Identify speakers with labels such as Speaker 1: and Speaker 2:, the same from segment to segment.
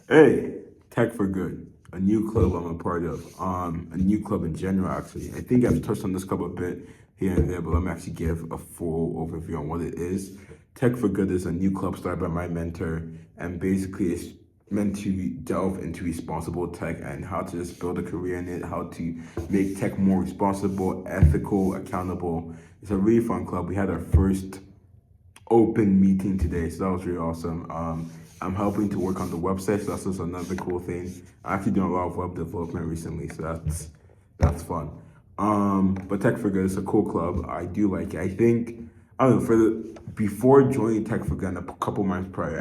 Speaker 1: Hey, Tech for Good, a new club I'm a part of. A new club in general, actually. I think I've touched on this club a bit here and there, but let me actually give a full overview on what it is. Tech for Good is a new club started by my mentor, and basically it's meant to delve into responsible tech and how to just build a career in it, how to make tech more responsible, ethical, accountable. It's a really fun club. We had our first open meeting today, so that was really awesome. I'm helping to work on the website, so that's just another cool thing. I'm actually doing a lot of web development recently, so that's fun. But Tech for Good is a cool club. I do like it. I think I don't know before joining Tech for Good a couple months prior,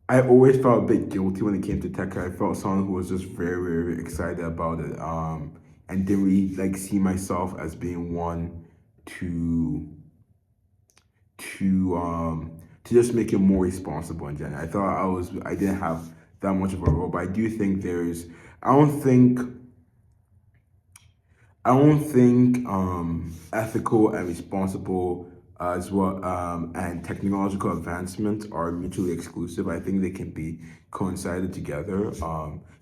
Speaker 1: I always felt a bit guilty when it came to tech. I felt someone who was just very, very excited about it. And didn't really like see myself as being one to to just make it more responsible in general. I thought I didn't have that much of a role, but I do think I don't think ethical and responsible as well and technological advancements are mutually exclusive. I think they can be coincided together.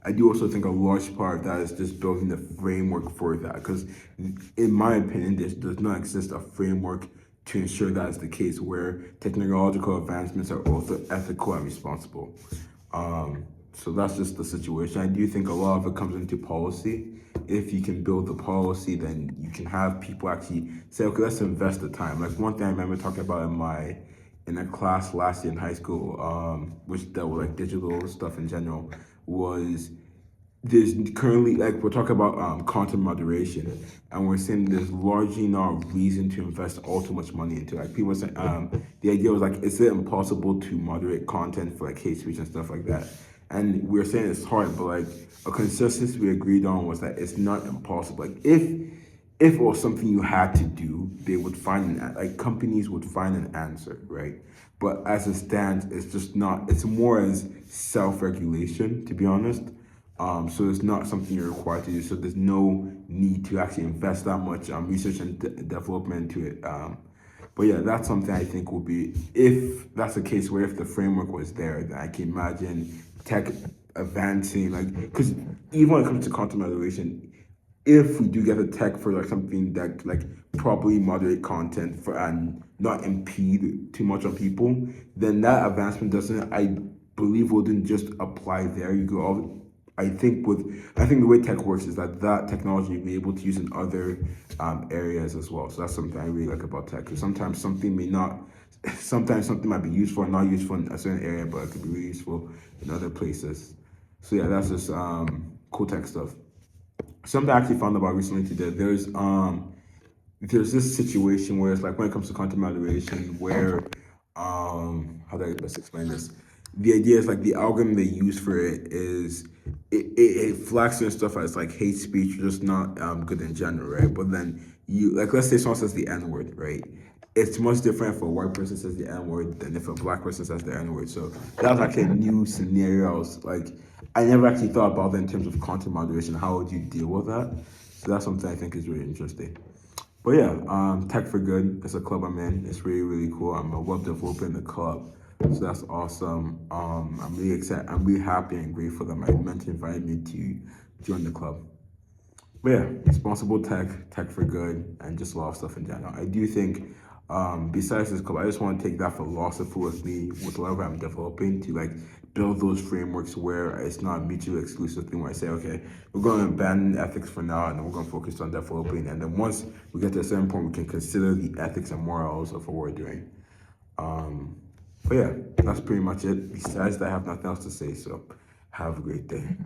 Speaker 1: I do also think a large part of that is just building the framework for that, because in my opinion, there does not exist a framework to ensure that is the case, where technological advancements are also ethical and responsible. So that's just the situation. I do think a lot of it comes into policy. If you can build the policy, then you can have people actually say, okay, let's invest the time. Like one thing I remember talking about in a class last year in high school, which dealt with like digital stuff in general, was there's currently, like, we're talking about content moderation, and we're saying there's largely not a reason to invest all too much money into it. Like people say, the idea was like, is it impossible to moderate content for like hate speech and stuff like that? And we're saying it's hard, but like a consensus we agreed on was that it's not impossible. Like if it was something you had to do, they would find like companies would find an answer, right? But as it stands, it's just not. It's more as self-regulation, to be honest. So it's not something you're required to do. So there's no need to actually invest that much research and development into it. But yeah, that's something I think will be, if that's the case, where if the framework was there, then I can imagine tech advancing, like, because even when it comes to content moderation, if we do get a tech for like something that like properly moderate content for and not impede too much on people, then that advancement doesn't, I believe, wouldn't just apply there. You go all I think the way tech works is that technology will be able to use in other areas as well. So that's something I really like about tech. Because sometimes something might be useful or not useful in a certain area, but it could be really useful in other places. So yeah, that's just cool tech stuff. Something I actually found about recently today. There's this situation where it's like when it comes to content moderation, where how do I best explain this? The idea is like the algorithm they use for it is it flags certain stuff as like hate speech, just not good in general, right? But then you, like, let's say someone says the N word, right? It's much different if a white person says the N word than if a black person says the N word. So that was actually a new scenario. I was like, I never actually thought about that in terms of content moderation. How would you deal with that? So that's something I think is really interesting. But yeah, Tech for Good is a club I'm in. It's really, really cool. I'm a web developer in the club. So that's awesome. I'm really excited. I'm really happy and grateful that my mentor invited me to join the club. But yeah, responsible tech, tech for good, and just a lot of stuff in general. I do think, besides this club, I just want to take that philosophy with me with whatever I'm developing to like build those frameworks where it's not a mutually exclusive thing where I say, okay, we're going to abandon ethics for now and then we're going to focus on developing. And then once we get to a certain point, we can consider the ethics and morals of what we're doing. Um, but yeah, that's pretty much it. Besides that, I have nothing else to say. So have a great day.